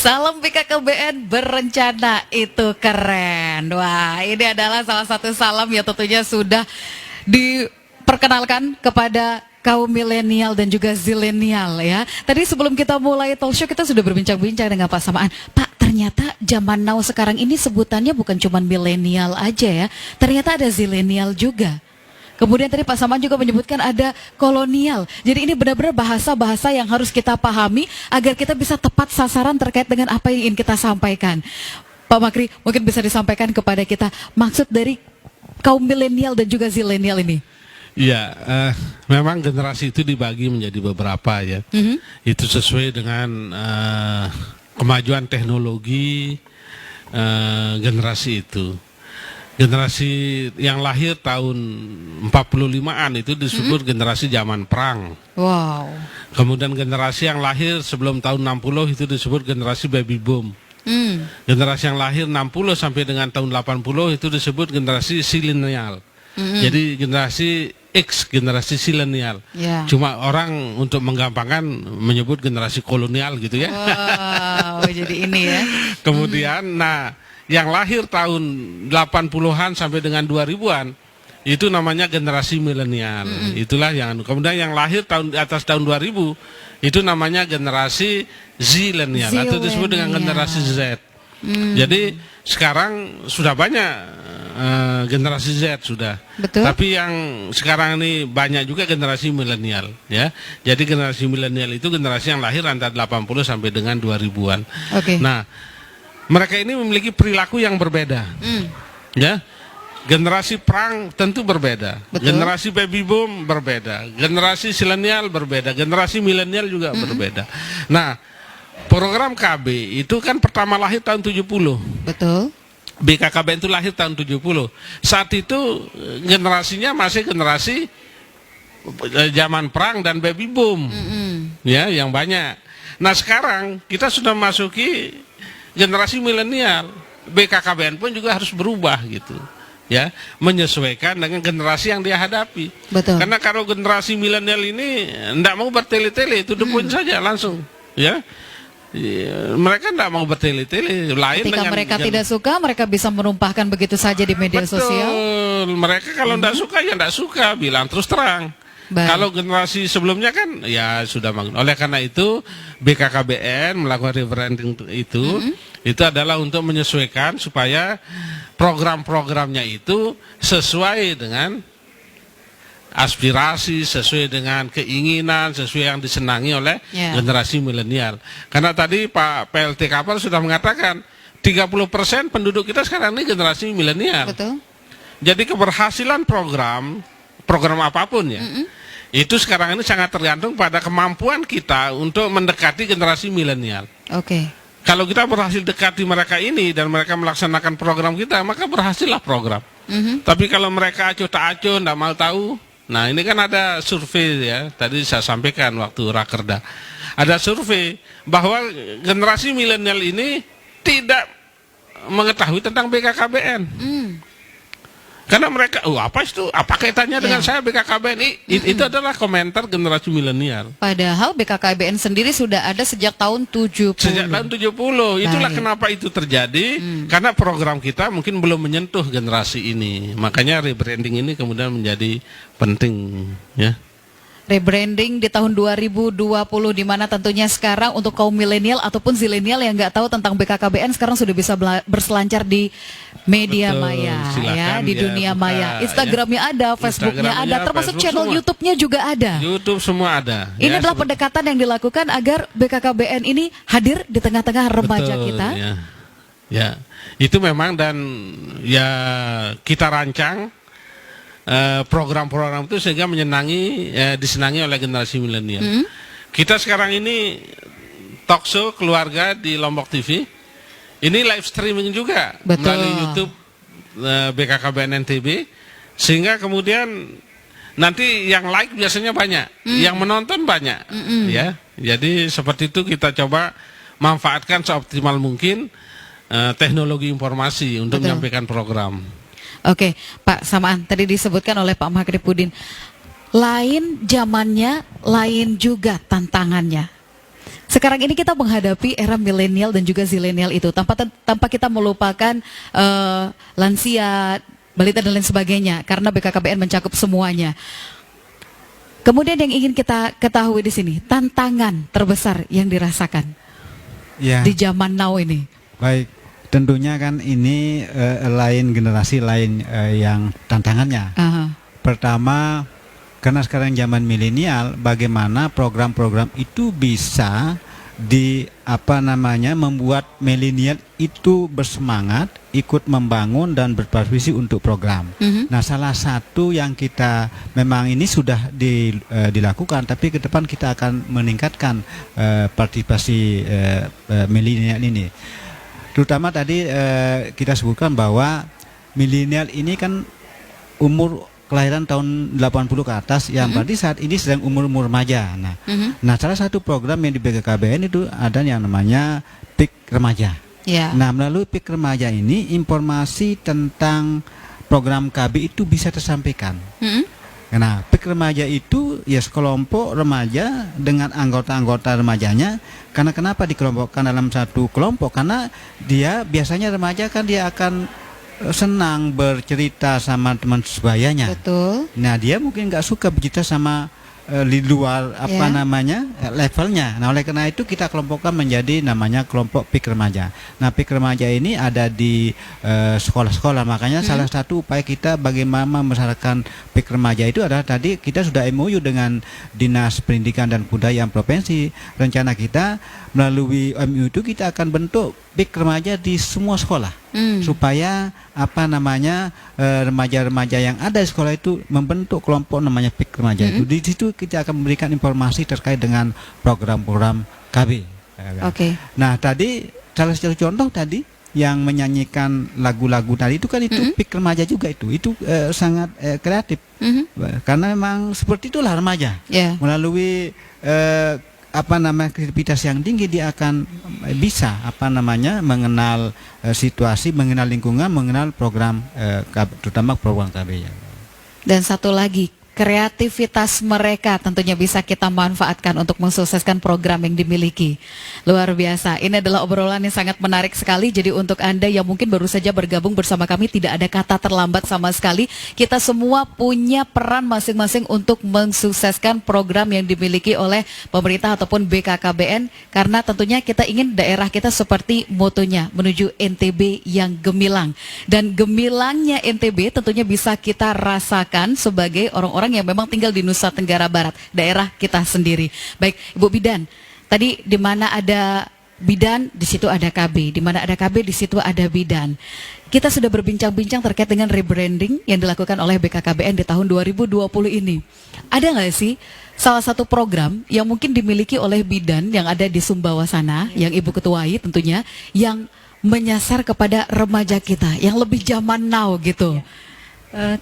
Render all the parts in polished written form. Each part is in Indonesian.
Salam BKKBN berencana itu keren. Wah, ini adalah salah satu salam yang tentunya sudah diperkenalkan kepada kaum milenial dan juga zilenial ya. Tadi sebelum kita mulai talk show kita sudah berbincang-bincang dengan Pak Samaan. Pak, ternyata zaman now sekarang ini sebutannya bukan cuma milenial aja ya. Ternyata ada zilenial juga. Kemudian tadi Pak Samaan juga menyebutkan ada kolonial. Jadi ini benar-benar bahasa-bahasa yang harus kita pahami agar kita bisa tepat sasaran terkait dengan apa yang ingin kita sampaikan. Pak Makri, mungkin bisa disampaikan kepada kita maksud dari kaum milenial dan juga zilenial ini. Ya, memang generasi itu dibagi menjadi beberapa ya. Itu sesuai dengan kemajuan teknologi generasi itu. Generasi yang lahir tahun 45-an itu disebut generasi zaman perang. Wow. Kemudian generasi yang lahir sebelum tahun 60 itu disebut generasi baby boom. Generasi yang lahir 60 sampai dengan tahun 80 itu disebut generasi silenial. Jadi generasi X, generasi silenial. Cuma orang untuk menggampangkan menyebut generasi kolonial gitu ya. Wow, jadi ini ya. Kemudian, yang lahir tahun 80-an sampai dengan 2000-an itu namanya generasi milenial. Itulah yang kemudian yang lahir di atas tahun 2000 itu namanya generasi zilenial atau disebut dengan generasi Z. Jadi sekarang sudah banyak generasi Z sudah. Betul. Tapi yang sekarang ini banyak juga generasi milenial ya. Jadi generasi milenial itu generasi yang lahir antara 80 sampai dengan 2000-an. Oke. Nah, mereka ini memiliki perilaku yang berbeda, ya. Generasi perang tentu berbeda, generasi baby boom berbeda, generasi silenial berbeda, generasi milenial juga berbeda. Nah, program KB itu kan pertama lahir tahun 70. Betul. BKKBN itu lahir tahun 70. Saat itu generasinya masih generasi zaman perang dan baby boom, ya, yang banyak. Nah, sekarang kita sudah masuki generasi milenial, BKKBN pun juga harus berubah gitu, ya, menyesuaikan dengan generasi yang dia hadapi. Betul. Karena kalau generasi milenial ini tidak mau bertele-tele, itu the point saja langsung, ya. Mereka tidak mau bertele-tele. Lain ketika dengan mereka tidak suka, mereka bisa menumpahkan begitu saja di media sosial. Mereka kalau tidak suka ya tidak suka, bilang terus terang. Baik. Kalau generasi sebelumnya kan ya sudah bangun. Oleh karena itu BKKBN melakukan rebranding itu adalah untuk menyesuaikan supaya program-programnya itu sesuai dengan aspirasi, sesuai dengan keinginan, sesuai yang disenangi oleh generasi milenial. Karena tadi Pak PLT Kapal sudah mengatakan 30% penduduk kita sekarang ini generasi milenial. Betul. Jadi keberhasilan program apapun ya, itu sekarang ini sangat tergantung pada kemampuan kita untuk mendekati generasi milenial. Oke. Kalau kita berhasil dekati mereka ini dan mereka melaksanakan program kita, maka berhasillah program. Tapi kalau mereka acuh tak acuh, tidak mau tahu, nah ini kan ada survei ya, tadi saya sampaikan waktu Rakerda, ada survei bahwa generasi milenial ini tidak mengetahui tentang BKKBN. Karena mereka, apa itu? Apa kaitannya dengan saya BKKBN? Itu adalah komentar generasi milenial. Padahal BKKBN sendiri sudah ada sejak tahun 70. Sejak tahun 70. Itulah kenapa itu terjadi. Karena program kita mungkin belum menyentuh generasi ini. Makanya rebranding ini kemudian menjadi penting, ya. Rebranding di tahun 2020 di mana tentunya sekarang untuk kaum milenial ataupun zilenial yang nggak tahu tentang BKKBN sekarang sudah bisa berselancar di media maya, ya, di dunia maya. Instagramnya ada, Facebooknya ada, termasuk Facebook channel YouTube-nya juga ada. YouTube semua ada. Ini adalah pendekatan yang dilakukan agar BKKBN ini hadir di tengah-tengah remaja kita. Ya, itu memang dan ya kita rancang program-program itu sehingga disenangi oleh generasi milenial. Kita sekarang ini talk show keluarga di Lombok TV. Ini live streaming juga melalui YouTube BKKBN NTB, sehingga kemudian nanti yang like biasanya banyak, yang menonton banyak, ya. Jadi seperti itu kita coba manfaatkan seoptimal mungkin teknologi informasi untuk menyampaikan program. Oke, Pak Samaan, tadi disebutkan oleh Pak Makripudin, lain zamannya, lain juga tantangannya. Sekarang ini kita menghadapi era milenial dan juga zilenial itu tanpa kita melupakan lansia, balita dan lain sebagainya karena BKKBN mencakup semuanya. Kemudian yang ingin kita ketahui di sini, tantangan terbesar yang dirasakan di zaman now ini. Baik, tentunya kan ini lain generasi lain yang tantangannya. Pertama, karena sekarang zaman milenial, bagaimana program-program itu bisa membuat milenial itu bersemangat, ikut membangun dan berpartisipasi untuk program. Nah, salah satu yang kita memang ini sudah dilakukan, tapi ke depan kita akan meningkatkan partisipasi milenial ini. Terutama tadi kita sebutkan bahwa milenial ini kan umur kelahiran tahun 80 ke atas, yang berarti saat ini sedang umur-umur remaja. Nah, salah satu program yang di BKKBN itu ada yang namanya PIK Remaja. Nah, melalui PIK Remaja ini informasi tentang program KB itu bisa tersampaikan. Nah, PIK Remaja itu ya sekelompok remaja dengan anggota-anggota remajanya. Karena kenapa dikelompokkan dalam satu kelompok? Karena dia biasanya remaja kan dia akan senang bercerita sama teman sebayanya. Betul. Nah, dia mungkin nggak suka bercerita sama di luar levelnya. Nah, oleh karena itu kita kelompokkan menjadi namanya kelompok PIK Remaja. Nah, PIK Remaja ini ada di sekolah-sekolah. Makanya salah satu upaya kita bagaimana membesarkan PIK Remaja itu adalah tadi kita sudah MOU dengan Dinas Pendidikan dan Kebudayaan Provinsi. Rencana kita melalui MOU itu kita akan bentuk PIK Remaja di semua sekolah. Supaya remaja-remaja yang ada di sekolah itu membentuk kelompok namanya PIK Remaja itu. Di situ kita akan memberikan informasi terkait dengan program-program KB. Nah, tadi salah satu contoh tadi yang menyanyikan lagu-lagu tadi itu kan itu PIK Remaja juga itu sangat kreatif. Karena memang seperti itulah remaja. Melalui kreativitas yang tinggi dia akan bisa mengenal situasi, mengenal lingkungan, mengenal program terutama program KB. Dan satu lagi, kreativitas mereka tentunya bisa kita manfaatkan untuk mensukseskan program yang dimiliki. Luar biasa. Ini adalah obrolan yang sangat menarik sekali. Jadi untuk Anda yang mungkin baru saja bergabung bersama kami, tidak ada kata terlambat sama sekali. Kita semua punya peran masing-masing untuk mensukseskan program yang dimiliki oleh pemerintah ataupun BKKBN. Karena tentunya kita ingin daerah kita seperti motonya, menuju NTB yang gemilang. Dan gemilangnya NTB tentunya bisa kita rasakan sebagai orang-orang yang memang tinggal di Nusa Tenggara Barat, daerah kita sendiri. Baik, Ibu Bidan, tadi di mana ada bidan, di situ ada KB. Di mana ada KB, di situ ada bidan. Kita sudah berbincang-bincang terkait dengan rebranding yang dilakukan oleh BKKBN di tahun 2020 ini. Ada nggak sih salah satu program yang mungkin dimiliki oleh bidan yang ada di Sumbawa sana, yang Ibu ketuai tentunya, yang menyasar kepada remaja kita, yang lebih zaman now gitu?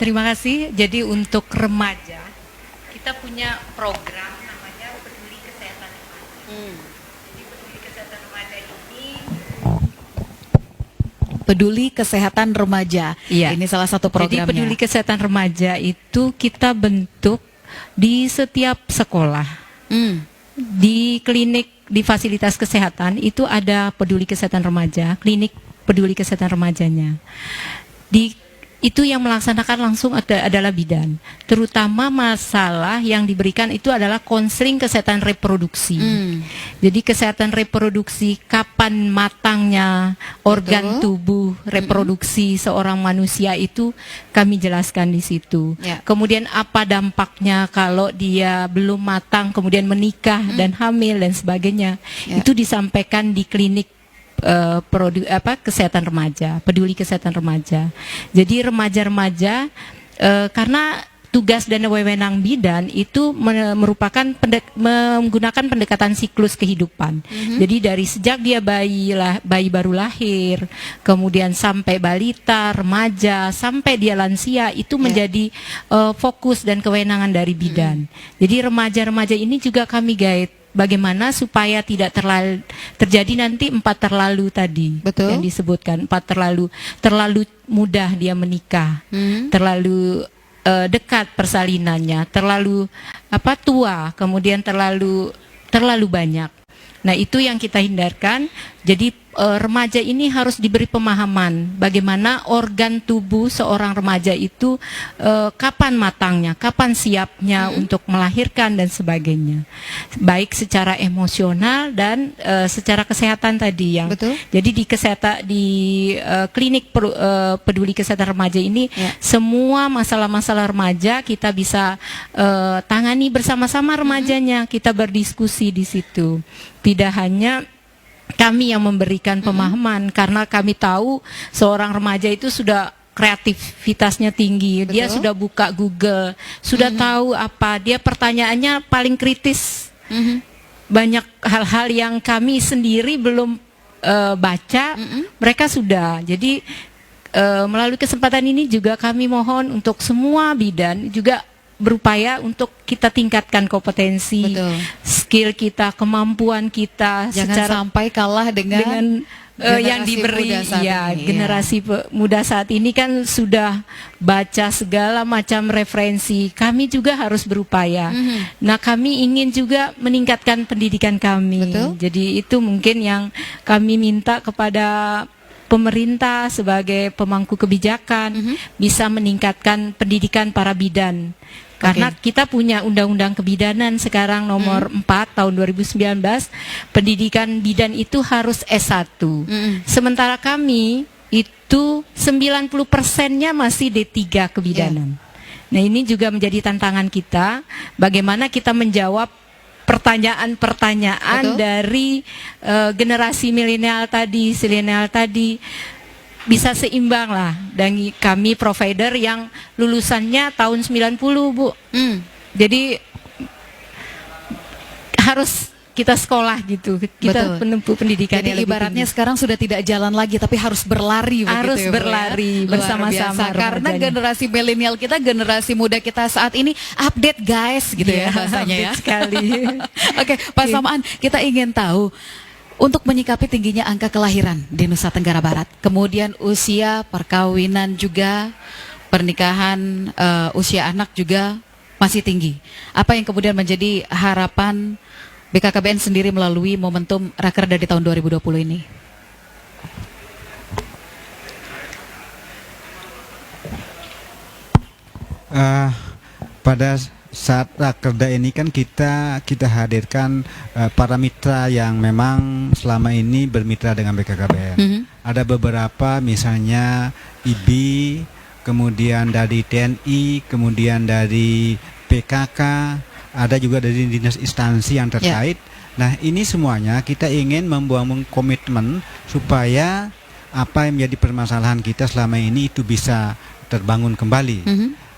Terima kasih. Jadi untuk remaja kita punya program namanya Peduli Kesehatan Remaja. Jadi Peduli Kesehatan Remaja ini Peduli Kesehatan Remaja. Ini salah satu programnya. Jadi Peduli Kesehatan Remaja itu kita bentuk di setiap sekolah. Di klinik, di fasilitas kesehatan itu ada Peduli Kesehatan Remaja, klinik Peduli Kesehatan Remajanya. Itu yang melaksanakan langsung adalah bidan. Terutama masalah yang diberikan itu adalah konseling kesehatan reproduksi. Jadi kesehatan reproduksi, kapan matangnya organ tubuh reproduksi seorang manusia itu kami jelaskan di situ. Kemudian apa dampaknya kalau dia belum matang kemudian menikah dan hamil dan sebagainya. Itu disampaikan di klinik kesehatan remaja, Peduli Kesehatan Remaja. Jadi remaja-remaja karena tugas dan wewenang bidan itu merupakan menggunakan pendekatan siklus kehidupan. Jadi dari sejak dia bayi baru lahir, kemudian sampai balita, remaja, sampai dia lansia itu menjadi fokus dan kewenangan dari bidan. Jadi remaja-remaja ini juga kami guide bagaimana supaya tidak terjadi nanti 4 terlalu tadi. Betul. Yang disebutkan 4 terlalu mudah dia menikah, terlalu dekat persalinannya, terlalu tua, kemudian terlalu banyak. Nah, itu yang kita hindarkan. Jadi remaja ini harus diberi pemahaman bagaimana organ tubuh seorang remaja itu kapan matangnya, kapan siapnya untuk melahirkan dan sebagainya. Baik secara emosional dan secara kesehatan tadi yang. Betul. Jadi di klinik peduli kesehatan remaja ini semua masalah-masalah remaja kita bisa tangani bersama-sama remajanya. Kita berdiskusi di situ. Tidak hanya kami yang memberikan pemahaman, karena kami tahu seorang remaja itu sudah kreativitasnya tinggi. Betul. Dia sudah buka Google, sudah tahu apa, dia pertanyaannya paling kritis. Banyak hal-hal yang kami sendiri belum baca, mereka sudah. Jadi melalui kesempatan ini juga kami mohon untuk semua bidan juga berupaya untuk kita tingkatkan kompetensi, Betul. skill kita, kemampuan kita. Jangan sampai kalah dengan yang generasi diberi muda saat ini, generasi muda saat ini kan sudah baca segala macam referensi. Kami juga harus berupaya. Nah, kami ingin juga meningkatkan pendidikan kami. Betul. Jadi itu mungkin yang kami minta kepada pemerintah sebagai pemangku kebijakan bisa meningkatkan pendidikan para bidan. Karena kita punya undang-undang kebidanan sekarang nomor 4 tahun 2019, pendidikan bidan itu harus S1. Sementara kami itu 90%-nya masih D3 kebidanan. Nah, ini juga menjadi tantangan kita, bagaimana kita menjawab pertanyaan-pertanyaan dari generasi milenial tadi, zilenial tadi, bisa seimbang lah. Dan kami provider yang lulusannya tahun 90, Bu. Jadi harus kita sekolah gitu, kita menempuh pendidikan. Jadi ibaratnya sekarang sudah tidak jalan lagi, tapi harus berlari. Harus begitu ya, berlari Bu, ya? bersama-sama. Karena generasi milenial kita, generasi muda kita saat ini update guys, gitu ya bahasanya ya. Sekali. Oke, Pak Samaan, kita ingin tahu untuk menyikapi tingginya angka kelahiran di Nusa Tenggara Barat, kemudian usia perkawinan juga, pernikahan, usia anak juga masih tinggi. Apa yang kemudian menjadi harapan BKKBN sendiri melalui momentum Rakerda di tahun 2020 ini? Pada saat Rakerda ini kan kita hadirkan para mitra yang memang selama ini bermitra dengan BKKBN. Ada beberapa, misalnya IBI, kemudian dari TNI, kemudian dari PKK, ada juga dari dinas instansi yang terkait. Nah, ini semuanya kita ingin membangun komitmen supaya apa yang menjadi permasalahan kita selama ini itu bisa terbangun kembali.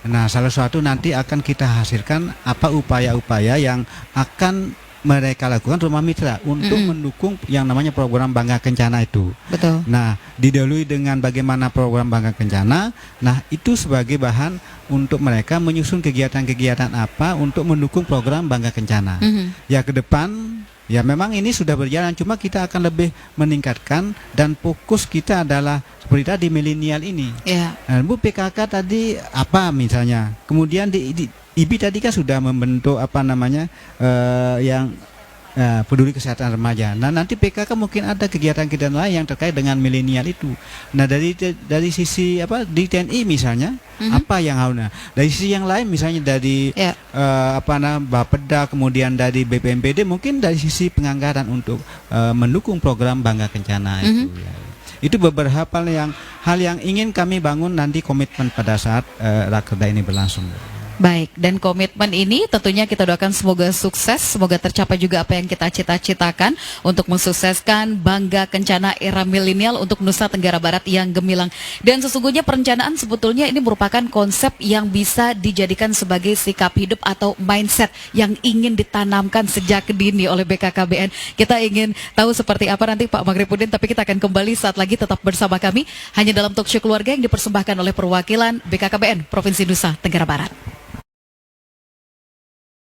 Nah, salah satu nanti akan kita hasilkan apa upaya-upaya yang akan mereka lakukan rumah mitra untuk mendukung yang namanya program Bangga Kencana itu. Betul. Nah, didahului dengan bagaimana program Bangga Kencana. Nah, itu sebagai bahan untuk mereka menyusun kegiatan-kegiatan apa untuk mendukung program Bangga Kencana. Ya, ke depan ya memang ini sudah berjalan, cuma kita akan lebih meningkatkan dan fokus kita adalah seperti tadi milenial ini. Nah, Bu, PKK tadi apa misalnya? Kemudian di IBI tadi kan sudah membentuk apa namanya yang peduli kesehatan remaja. Nah, nanti PKK mungkin ada kegiatan-kegiatan lain yang terkait dengan milenial itu. Nah, dari sisi apa di TNI misalnya apa yang harus. Dari sisi yang lain misalnya dari Bapeda, kemudian dari BPMPD, mungkin dari sisi penganggaran untuk mendukung program Bangga Kencana itu. Ya. Itu beberapa hal yang ingin kami bangun nanti komitmen pada saat Rakerda ini berlangsung. Baik, dan komitmen ini tentunya kita doakan semoga sukses, semoga tercapai juga apa yang kita cita-citakan untuk mensukseskan Bangga Kencana era milenial untuk Nusa Tenggara Barat yang gemilang. Dan sesungguhnya perencanaan sebetulnya ini merupakan konsep yang bisa dijadikan sebagai sikap hidup atau mindset yang ingin ditanamkan sejak dini oleh BKKBN. Kita ingin tahu seperti apa nanti Pak Maghripudin, tapi kita akan kembali saat lagi tetap bersama kami hanya dalam Talkshow Keluarga yang dipersembahkan oleh perwakilan BKKBN Provinsi Nusa Tenggara Barat.